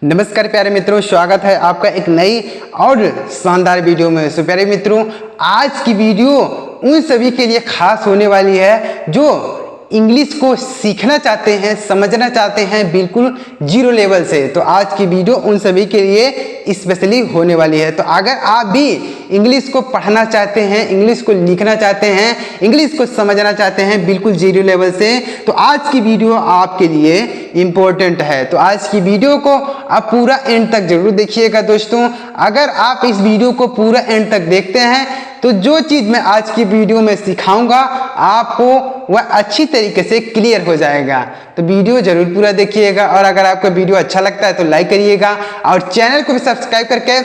नमस्कार प्यारे मित्रों, स्वागत है आपका एक नई और शानदार वीडियो में। सो प्यारे मित्रों, आज की वीडियो उन सभी के लिए खास होने वाली है जो इंग्लिश को सीखना चाहते हैं, समझना चाहते हैं बिल्कुल जीरो लेवल से। तो आज की वीडियो उन सभी के लिए स्पेशली होने वाली है। तो अगर आप भी इंग्लिश को पढ़ना चाहते हैं, इंग्लिश को लिखना चाहते हैं, इंग्लिश को समझना चाहते हैं बिल्कुल जीरो लेवल से, तो आज की वीडियो आपके लिए इम्पोर्टेंट है। तो आज की वीडियो को आप पूरा एंड तक जरूर देखिएगा दोस्तों। अगर आप इस वीडियो को पूरा एंड तक देखते हैं तो जो चीज़ मैं आज की वीडियो में सिखाऊंगा आपको वह अच्छी तरीके से क्लियर हो जाएगा। तो वीडियो जरूर पूरा देखिएगा और अगर आपको वीडियो अच्छा लगता है तो लाइक करिएगा और चैनल को भी सब्सक्राइब करके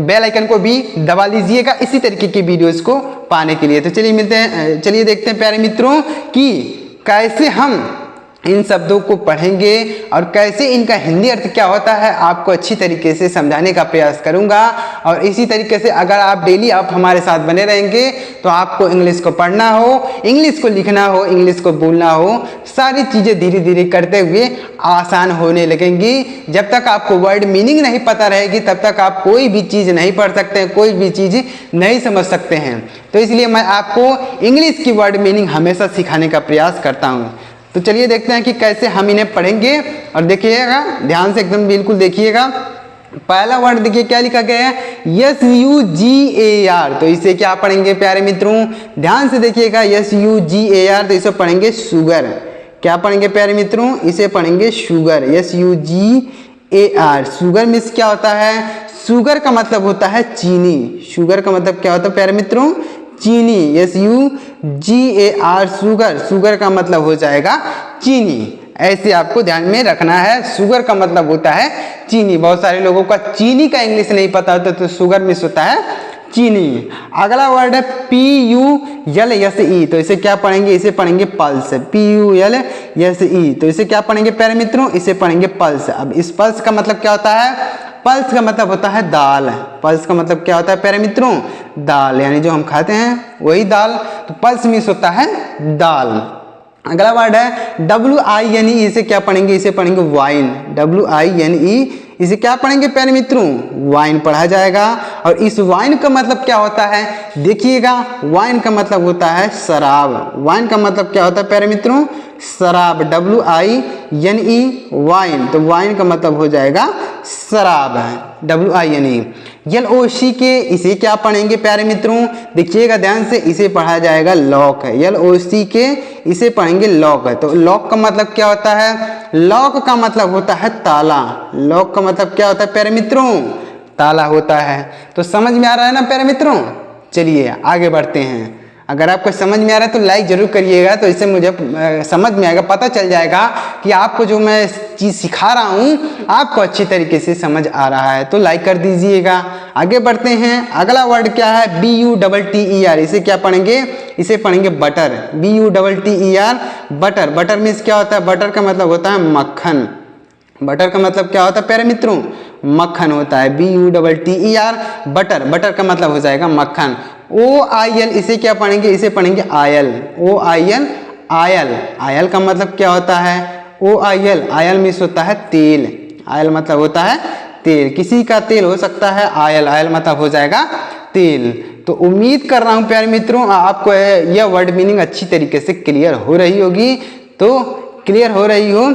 बेल आइकन को भी दबा लीजिएगा इसी तरीके की वीडियोस को पाने के लिए। तो चलिए देखते हैं प्यारे मित्रों कि कैसे हम इन शब्दों को पढ़ेंगे और कैसे इनका हिंदी अर्थ क्या होता है आपको अच्छी तरीके से समझाने का प्रयास करूंगा। और इसी तरीके से अगर आप डेली हमारे साथ बने रहेंगे तो आपको इंग्लिश को पढ़ना हो, इंग्लिश को लिखना हो, इंग्लिश को बोलना हो, सारी चीज़ें धीरे धीरे करते हुए आसान होने लगेंगी। जब तक आपको वर्ड मीनिंग नहीं पता रहेगी तब तक आप कोई भी चीज़ नहीं पढ़ सकते हैं, कोई भी चीज़ नहीं समझ सकते हैं। तो इसलिए मैं आपको इंग्लिश की वर्ड मीनिंग हमेशा सिखाने का प्रयास करता हूँ। तो चलिए देखते हैं कि कैसे हम इन्हें पढ़ेंगे और देखिएगा ध्यान से, एकदम बिल्कुल देखिएगा। पहला वर्ड देखिए क्या लिखा गया है, SUGAR। तो इसे क्या पढ़ेंगे प्यारे मित्रों, ध्यान से देखिएगा। SUGAR तो इसे पढ़ेंगे शुगर। क्या पढ़ेंगे प्यारे मित्रों, इसे पढ़ेंगे शुगर। SUGAR। शुगर मीन्स क्या होता है, शुगर का मतलब होता है चीनी। शुगर का मतलब क्या होता है प्यारे मित्रों, चीनी। SUGAR sugar. शुगर का मतलब हो जाएगा चीनी। ऐसे आपको ध्यान में रखना है, शुगर का मतलब होता है चीनी। बहुत सारे लोगों का चीनी का इंग्लिश नहीं पता होता तो शुगर मीन्स होता है चीनी। अगला वर्ड है PULSE। तो इसे क्या पढ़ेंगे, इसे पढ़ेंगे पल्स। PULSE। तो इसे क्या पढ़ेंगे प्यारे मित्रों, इसे पढ़ेंगे पल्स। अब इस पल्स का मतलब क्या होता है, पल्स का मतलब होता है दाल। पल्स का मतलब क्या होता है प्यारे मित्रों, दाल, यानी जो हम खाते हैं वही दाल। तो पल्स मीन्स होता है दाल। अगला वर्ड है WINE। इसे क्या पढ़ेंगे, इसे पढ़ेंगे वाइन। WINE। इसे क्या पढ़ेंगे प्यारे मित्रों, वाइन पढ़ा जाएगा। और इस वाइन का मतलब क्या होता है देखिएगा, वाइन का मतलब होता है शराब। वाइन का मतलब क्या होता है प्यारे मित्रों, शराब। WINE wine. तो वाइन का मतलब हो जाएगा शराब है, WINE। LOC के इसे क्या पढ़ेंगे प्यारे मित्रों, देखिएगा ध्यान से, इसे पढ़ा जाएगा लॉक है। LOC के इसे पढ़ेंगे लॉक है। तो लॉक का मतलब क्या होता है, लॉक का मतलब होता है ताला। लॉक का मतलब क्या होता है प्यारे मित्रों, ताला होता है। तो समझ में आ रहा है ना प्यारे मित्रों। चलिए आगे बढ़ते हैं। अगर आपको समझ में आ रहा है तो लाइक जरूर करिएगा, तो इससे मुझे समझ में आएगा, पता चल जाएगा कि आपको जो मैं चीज़ सिखा रहा हूँ आपको अच्छी तरीके से समझ आ रहा है। तो लाइक कर दीजिएगा। आगे बढ़ते हैं। अगला वर्ड क्या है, BUTTER। इसे क्या पढ़ेंगे, इसे पढ़ेंगे butter. BUTTER butter. Butter means क्या होता है, बटर का मतलब होता है मक्खन। बटर का मतलब क्या होता है प्यारे मित्रों, मक्खन होता है। BUTTER butter. बटर का मतलब हो जाएगा मक्खन। OIL। इसे क्या पढ़ेंगे, इसे पढ़ेंगे आयल। OIL oil. आयल का मतलब क्या होता है, OIL आयल मीन्स होता है तेल। आयल मतलब होता है तेल, किसी का तेल हो सकता है आयल। आयल मतलब हो जाएगा तेल। तो उम्मीद कर रहा हूँ प्यारे मित्रों आपको यह वर्ड मीनिंग अच्छी तरीके से क्लियर हो रही होगी। तो क्लियर हो रही हो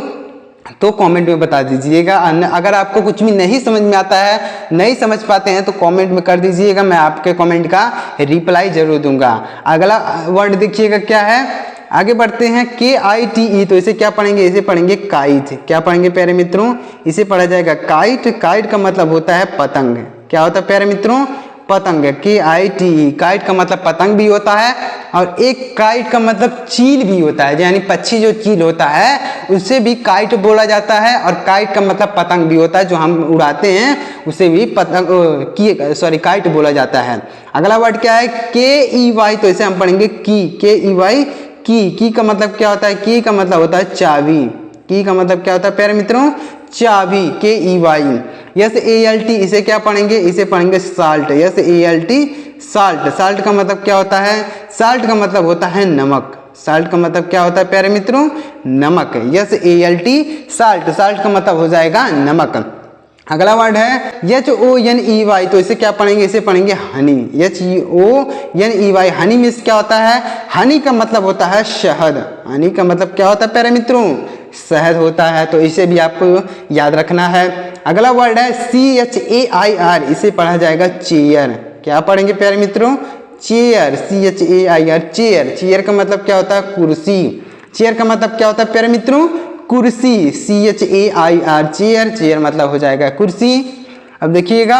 तो कमेंट में बता दीजिएगा। अगर आपको कुछ भी नहीं समझ में आता है, नहीं समझ पाते हैं तो कमेंट में कर दीजिएगा, मैं आपके कमेंट का रिप्लाई जरूर दूंगा। अगला वर्ड देखिएगा क्या है, आगे बढ़ते हैं। KITE। तो इसे क्या पढ़ेंगे, इसे पढ़ेंगे काइट। क्या पढ़ेंगे प्यारे मित्रों, इसे पढ़ा जाएगा काइट। काइट का मतलब होता है पतंग। क्या होता है प्यारे मित्रों, पतंग। KITE काइट का मतलब पतंग भी होता है और एक काइट का मतलब चील भी होता है, यानी पक्षी जो चील होता है उसे भी काइट बोला जाता है। और काइट का मतलब पतंग भी होता है, जो हम उड़ाते हैं उसे भी पतंग काइट बोला जाता है। अगला वर्ड क्या है, KEY। तो इसे हम पढ़ेंगे की। KEY की का मतलब क्या होता है, की का मतलब होता है चाबी। की का मतलब क्या होता है प्यारे मित्रों, चाबी। KEY। SALT। इसे क्या पढ़ेंगे, इसे पढ़ेंगे साल्ट। SALT salt. साल्ट का मतलब क्या होता है, साल्ट का मतलब होता है नमक। साल्ट का मतलब क्या होता है प्यारे मित्रों, नमक। SALT salt. साल्ट का मतलब हो जाएगा नमक। अगला वर्ड है HONEY, तो इसे क्या पढ़ेंगे, इसे पढ़ेंगे हनी। HONEY, हनी मीन्स क्या होता है, हनी का मतलब होता है शहद। हनी का मतलब क्या होता है प्यारे मित्रों, शहद होता है, तो इसे भी आपको याद रखना है। अगला वर्ड है CHAIR, इसे पढ़ा जाएगा चेयर। क्या पढ़ेंगे प्यारे मित्रों, चेयर, CHAIR, चेयर। चेयर का मतलब क्या होता है, कुर्सी। चेयर का मतलब क्या होता है प्यारे मित्रों, कुर्सी। CHAIR, chair. चेयर मतलब हो जाएगा कुर्सी। अब देखिएगा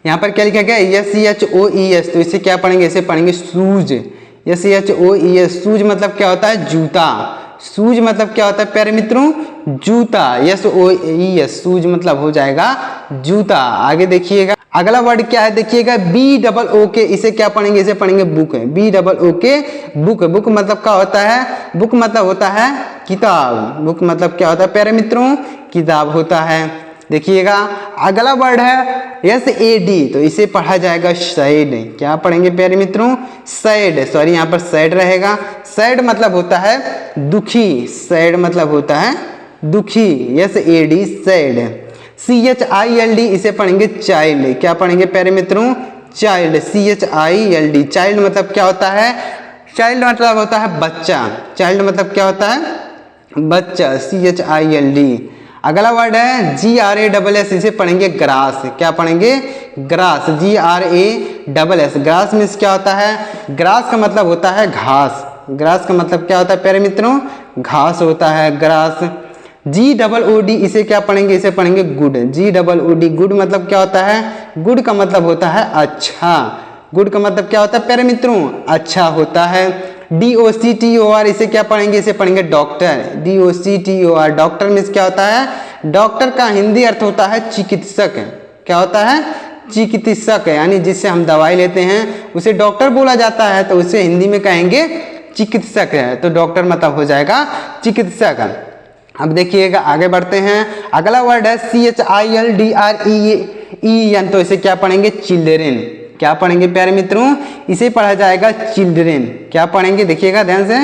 यहाँ पर क्या लिखा गया, SHOES, तो इसे क्या पढ़ेंगे, इसे पढ़ेंगे शूज। SHOES, शूज मतलब क्या होता है, जूता। शूज मतलब क्या होता है प्यारे मित्रों, जूता। SOES, शूज मतलब हो जाएगा जूता। आगे देखिएगा अगला वर्ड क्या है, देखिएगा BOOK, इसे क्या पढ़ेंगे, इसे पढ़ेंगे बुक। BOOK, book. बुक मतलब क्या होता है, बुक मतलब होता है किताब। बुक मतलब क्या होता है प्यारे मित्रों, किताब होता है। देखिएगा अगला वर्ड है SAD, तो इसे पढ़ा जाएगा सैड। क्या पढ़ेंगे प्यारे मित्रों, सैड। सॉरी यहाँ पर सैड रहेगा। सैड मतलब होता है दुखी। सैड मतलब होता है दुखी। SAD, sad. CHILD, इसे पढ़ेंगे चाइल्ड। क्या पढ़ेंगे प्यारे मित्रों, चाइल्ड। CHILD, चाइल्ड मतलब क्या होता है, चाइल्ड मतलब होता है बच्चा। चाइल्ड मतलब क्या होता है, बच्चा। CHILD। अगला वर्ड है GRASS, इसे पढ़ेंगे ग्रास। क्या पढ़ेंगे, ग्रास। GRASS, ग्रास मीन्स क्या होता है, ग्रास का मतलब होता है घास। ग्रास का मतलब क्या होता है प्यारे मित्रों, घास होता है, ग्रास। GOOD, इसे क्या पढ़ेंगे, इसे पढ़ेंगे गुड। GOOD, गुड मतलब क्या होता है, गुड का मतलब होता है अच्छा। गुड का मतलब क्या होता है प्यारे मित्रों, अच्छा होता है। DOCTOR, इसे क्या पढ़ेंगे, इसे पढ़ेंगे डॉक्टर। DOCTOR, डॉक्टर मीन्स क्या होता है, डॉक्टर का हिंदी अर्थ होता है चिकित्सक। क्या होता है, चिकित्सक, यानी जिससे हम दवाई लेते हैं उसे डॉक्टर बोला जाता है, तो उसे हिंदी में कहेंगे चिकित्सक है। तो डॉक्टर मतलब हो जाएगा चिकित्सक। अब देखिएगा आगे बढ़ते हैं। अगला वर्ड है CHILDREN, तो इसे क्या पढ़ेंगे, चिल्ड्रेन। क्या पढ़ेंगे प्यारे मित्रों, इसे पढ़ा जाएगा चिल्ड्रेन। क्या पढ़ेंगे, देखिएगा ध्यान से,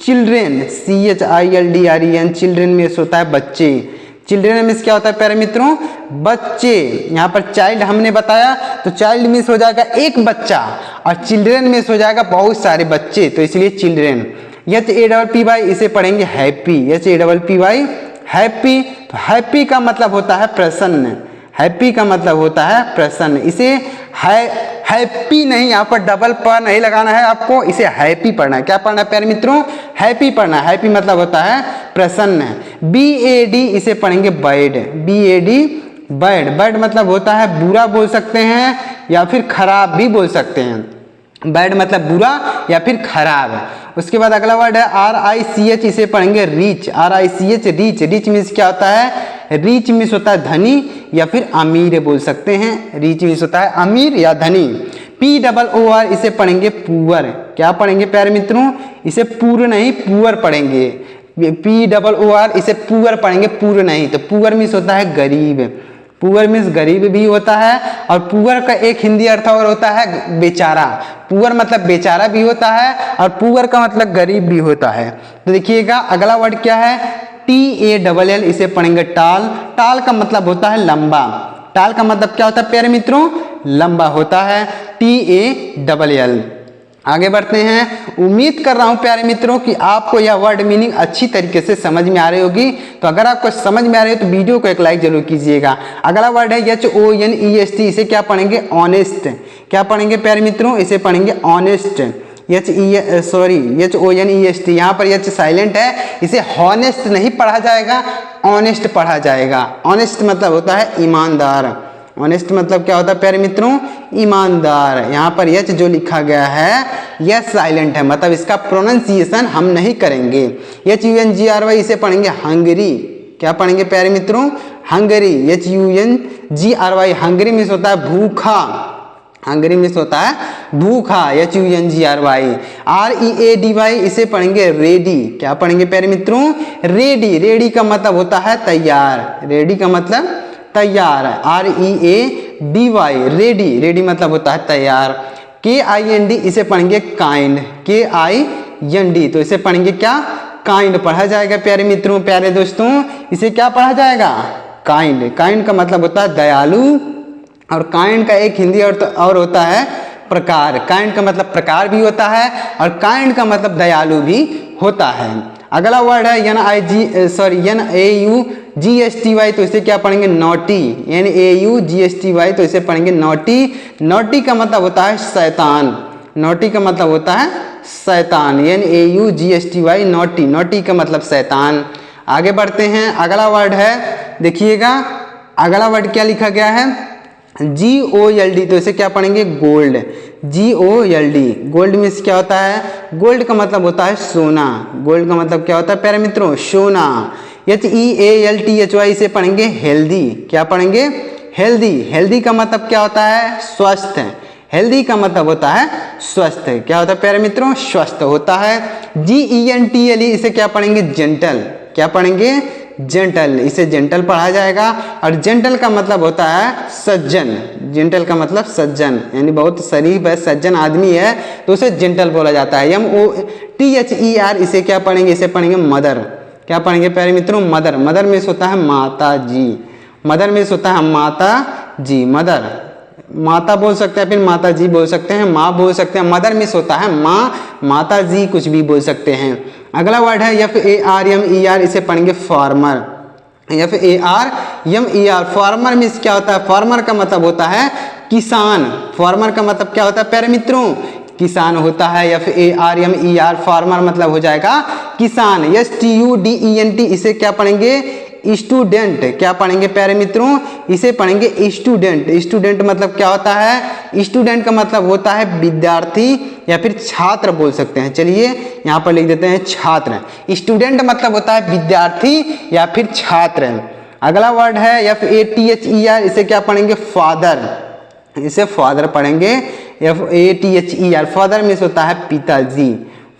चिल्ड्रेन। CHILDREN, चिल्ड्रेन मीन्स होता है बच्चे। चिल्ड्रेन मीन्स क्या होता है प्यारे मित्रों, बच्चे। यहाँ पर चाइल्ड हमने बताया, तो चाइल्ड मीन्स हो जाएगा एक बच्चा, और चिल्ड्रेन मीन्स हो जाएगा बहुत सारे बच्चे, तो इसलिए चिल्ड्रेन। HAPPY, इसे पढ़ेंगे हैप्पी। HAPPY, happy. तो हैप्पी का मतलब होता है प्रसन्न। हैप्पी का मतलब होता है प्रसन्न। इसे हैप्पी नहीं, यहाँ पर डबल प नहीं लगाना है आपको, इसे हैप्पी पढ़ना है। क्या पढ़ना है प्यारे मित्रों, हैप्पी पढ़ना है। हैप्पी मतलब होता है प्रसन्न। BAD, इसे पढ़ेंगे बैड। BAD, bad. बैड मतलब होता है बुरा बोल सकते हैं या फिर खराब भी बोल सकते हैं। बैड मतलब बुरा या फिर खराब। उसके बाद अगला वर्ड है RICH, इसे पढ़ेंगे reach. RICH, reach. Reach means क्या होता है, रीच मीन्स होता है धनी या फिर अमीर बोल सकते हैं। रीच मीन्स होता है अमीर या धनी। POOR, इसे पढ़ेंगे पुअर। क्या पढ़ेंगे प्यारे मित्रों, इसे पूर नहीं पुअर पढ़ेंगे। POOR, इसे पुअर पढ़ेंगे, पूर नहीं। तो पुअर मीन्स होता है गरीब। पुअर मीन्स गरीब भी होता है, और पुअर का एक हिंदी अर्थ और होता है बेचारा। पुअर मतलब बेचारा भी होता है, और पुअर का मतलब गरीब भी होता है। तो देखिएगा अगला वर्ड क्या है, TALL, इसे पढ़ेंगे टाल। टाल का मतलब होता है लंबा। टाल का मतलब क्या होता है प्यारे मित्रों, लंबा होता है। TALL। आगे बढ़ते हैं। उम्मीद कर रहा हूं प्यारे मित्रों कि आपको यह वर्ड मीनिंग अच्छी तरीके से समझ में आ रही होगी। तो अगर आपको समझ में आ रही है तो वीडियो को एक लाइक जरूर कीजिएगा। अगला वर्ड है HONEST, इसे क्या पढ़ेंगे, ऑनेस्ट। क्या पढ़ेंगे प्यारे मित्रों, इसे पढ़ेंगे ऑनेस्ट। HONEST, यहाँ पर H साइलेंट है, इसे हॉनेस्ट नहीं पढ़ा जाएगा, ऑनेस्ट पढ़ा जाएगा। ऑनेस्ट मतलब होता है ईमानदार। ऑनेस्ट मतलब क्या होता है प्यारे मित्रों, ईमानदार। यहाँ पर H जो लिखा गया है यह साइलेंट है, मतलब इसका प्रोनाउंसिएशन हम नहीं करेंगे। HUNGRY, इसे पढ़ेंगे हंगरी। क्या पढ़ेंगे प्यारे मित्रों, हंगरी। HUNGRY, हंगरी मीन्स होता है भूखा। हंगरी मीन्स होता है भूखा। HUNGRY। READY, इसे पढ़ेंगे रेडी। क्या पढ़ेंगे प्यारे मित्रों, रेडी। रेडी का मतलब होता है तैयार। रेडी का मतलब तैयार। READY, ready. रेडी मतलब होता है तैयार। KIND, इसे पढ़ेंगे काइंड। KIND, तो इसे पढ़ेंगे क्या, काइंड पढ़ा जाएगा प्यारे मित्रों, प्यारे दोस्तों, इसे क्या पढ़ा जाएगा, काइंड। काइंड का मतलब होता है दयालु, और काइंड का एक हिंदी और होता है प्रकार। काइंड का मतलब प्रकार भी होता है और काइंड का मतलब दयालु भी होता है। अगला वर्ड है NAUGSTY, तो इसे क्या पढ़ेंगे? नॉटी। NAUGSTY, तो इसे पढ़ेंगे नॉटी। नॉटी का मतलब होता है शैतान। नॉटी का मतलब होता है शैतान। NAUGSTY, naughty. नॉटी का मतलब शैतान। आगे बढ़ते हैं, अगला वर्ड है, देखिएगा अगला वर्ड क्या लिखा गया है? GOLD, तो इसे क्या पढ़ेंगे? गोल्ड। GOLD, गोल्ड मीन्स क्या होता है? गोल्ड का मतलब होता है सोना। गोल्ड का मतलब क्या होता है प्यारे मित्रों? सोना। HEALTHY, इसे पढ़ेंगे हेल्दी। क्या पढ़ेंगे? हेल्दी। हेल्दी का मतलब क्या होता है? स्वस्थ। हेल्दी का मतलब होता है स्वस्थ। क्या होता है प्यारे मित्रों? स्वस्थ होता है। GENTLE, इसे क्या पढ़ेंगे? जेंटल। क्या पढ़ेंगे? जेंटल। इसे जेंटल पढ़ा जाएगा। और जेंटल का मतलब होता है सज्जन। जेंटल का मतलब सज्जन, यानी बहुत शरीफ है, सज्जन आदमी है, तो उसे जेंटल बोला जाता है। MOTHER, इसे क्या पढ़ेंगे? इसे पढ़ेंगे मदर। क्या पढ़ेंगे प्यारे मित्रों? मदर। मदर मीन्स होता है माता जी। मदर मीन्स होता है माता जी। मदर, माता बोल सकते हैं, फिर माता जी बोल सकते हैं, माँ बोल सकते हैं। मदर मीन्स होता है माँ, माता जी कुछ भी बोल सकते हैं। अगला वर्ड है FARMER, इसे पढ़ेंगे फार्मर। FARMER, फार्मर मीन्स क्या होता है? फार्मर का मतलब होता है किसान। फार्मर का मतलब क्या होता है प्यारे मित्रों? किसान होता है। FARMER, फार्मर मतलब हो जाएगा किसान। STUDENT, इसे क्या पढ़ेंगे? स्टूडेंट। क्या पढ़ेंगे प्यारे मित्रों? इसे पढ़ेंगे स्टूडेंट। स्टूडेंट मतलब क्या होता है? स्टूडेंट का मतलब होता है विद्यार्थी या फिर छात्र बोल सकते हैं। चलिए यहाँ पर लिख देते हैं छात्र। स्टूडेंट मतलब होता है विद्यार्थी या फिर छात्र। अगला वर्ड है FATHER, इसे क्या पढ़ेंगे? फादर। इसे फादर पढ़ेंगे। FATHER, फादर मीन्स होता है पिताजी।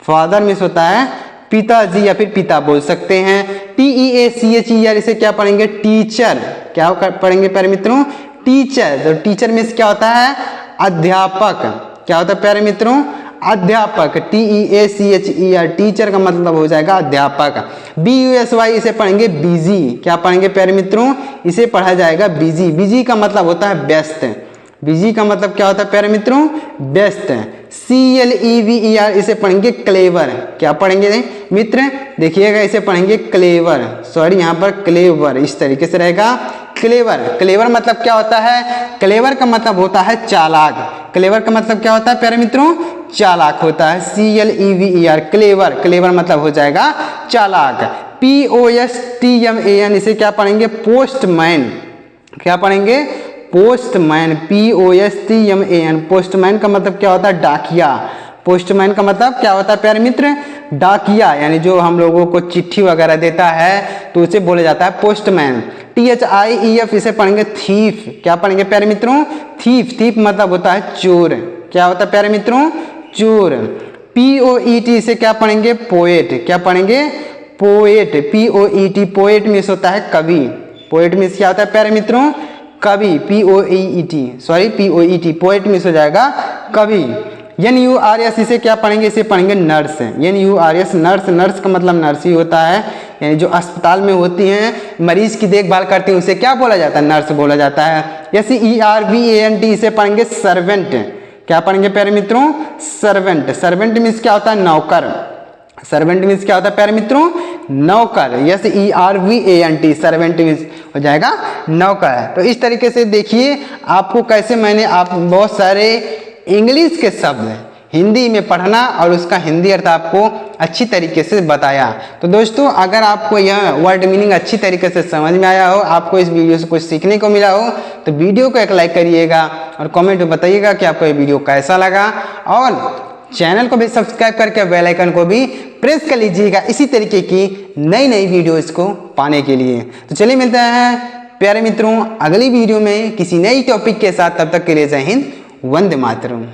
फादर मीन्स होता है पिताजी या फिर पिता बोल सकते हैं। TEACHER, इसे क्या पढ़ेंगे? टीचर। क्या पढ़ेंगे प्यारे मित्रों? टीचर। तो टीचर मीन्स क्या होता है? अध्यापक। क्या होता है प्यारे मित्रों? अध्यापक। TEACHER, टीचर का मतलब हो जाएगा अध्यापक। BUSY, इसे पढ़ेंगे बिजी। क्या पढ़ेंगे प्यारे मित्रों? इसे पढ़ा जाएगा बिजी। बिजी का मतलब होता है व्यस्त। बिजी का मतलब क्या होता है प्यारे मित्रों? व्यस्त। CLEVER, इसे पढ़ेंगे क्लेवर। क्या पढ़ेंगे मित्र? देखिएगा, इसे पढ़ेंगे क्लेवर। सॉरी, यहाँ पर क्लेवर इस तरीके से रहेगा। क्लेवर। क्लेवर मतलब क्या होता है? क्लेवर का मतलब होता है चालाक। क्लेवर का मतलब क्या होता है प्यारे मित्रों? चालाक होता है। CLEVER, clever. क्लेवर मतलब हो जाएगा चालाक। POSTMAN, इसे क्या पढ़ेंगे? पोस्टमैन। क्या पढ़ेंगे? पोस्टमैन। POSTMAN, पोस्टमैन का मतलब क्या होता है? डाकिया। पोस्टमैन का मतलब क्या होता है प्यारे मित्र? डाकिया, यानी जो हम लोगों को चिट्ठी वगैरह देता है तो उसे बोला जाता है पोस्टमैन। THIEF, इसे पढ़ेंगे थीफ। क्या पढ़ेंगे प्यारे मित्रों? थीफ। थीफ मतलब होता है चोर। क्या होता है प्यारे मित्रों? चोर। POET, इसे क्या पढ़ेंगे? पोएट। क्या पढ़ेंगे? पोएट। POET, पोएट मीन्स होता है कवि। पोएट मीन्स क्या होता है प्यारे मित्रों? कवि। POET, पोएट मीन्स हो जाएगा कवि। NURS, इसे क्या पढ़ेंगे? इसे पढ़ेंगे नर्स। NURS, nurse. नर्स का मतलब नर्स ही होता है, यानी जो अस्पताल में होती हैं, मरीज की देखभाल करती हैं, उसे क्या बोला जाता है? नर्स बोला जाता है। SERVANT, इसे पढ़ेंगे सर्वेंट। क्या पढ़ेंगे प्यारे मित्रों? सर्वेंट। सर्वेंट मीन्स क्या होता है? नौकर। सर्वेंट मीन्स क्या होता है प्यारे मित्रों? नौकर। SERVANT, सर्वेंट मीन्स हो जाएगा नौकर। तो इस तरीके से देखिए आपको कैसे मैंने आप बहुत सारे इंग्लिश के शब्द हिंदी में पढ़ना और उसका हिंदी अर्थ आपको अच्छी तरीके से बताया। तो दोस्तों, अगर आपको यह वर्ड मीनिंग अच्छी तरीके से समझ में आया हो, आपको इस वीडियो से कुछ सीखने को मिला हो, तो वीडियो को एक लाइक करिएगा और कमेंट में बताइएगा कि आपको ये वीडियो कैसा लगा। और चैनल को भी सब्सक्राइब करके बेल आइकन को भी प्रेस कर लीजिएगा इसी तरीके की नई नई वीडियोस को पाने के लिए। तो चलिए मिलते हैं प्यारे मित्रों अगली वीडियो में किसी नई टॉपिक के साथ। तब तक के लिए जय हिंद, वंदे मातरम।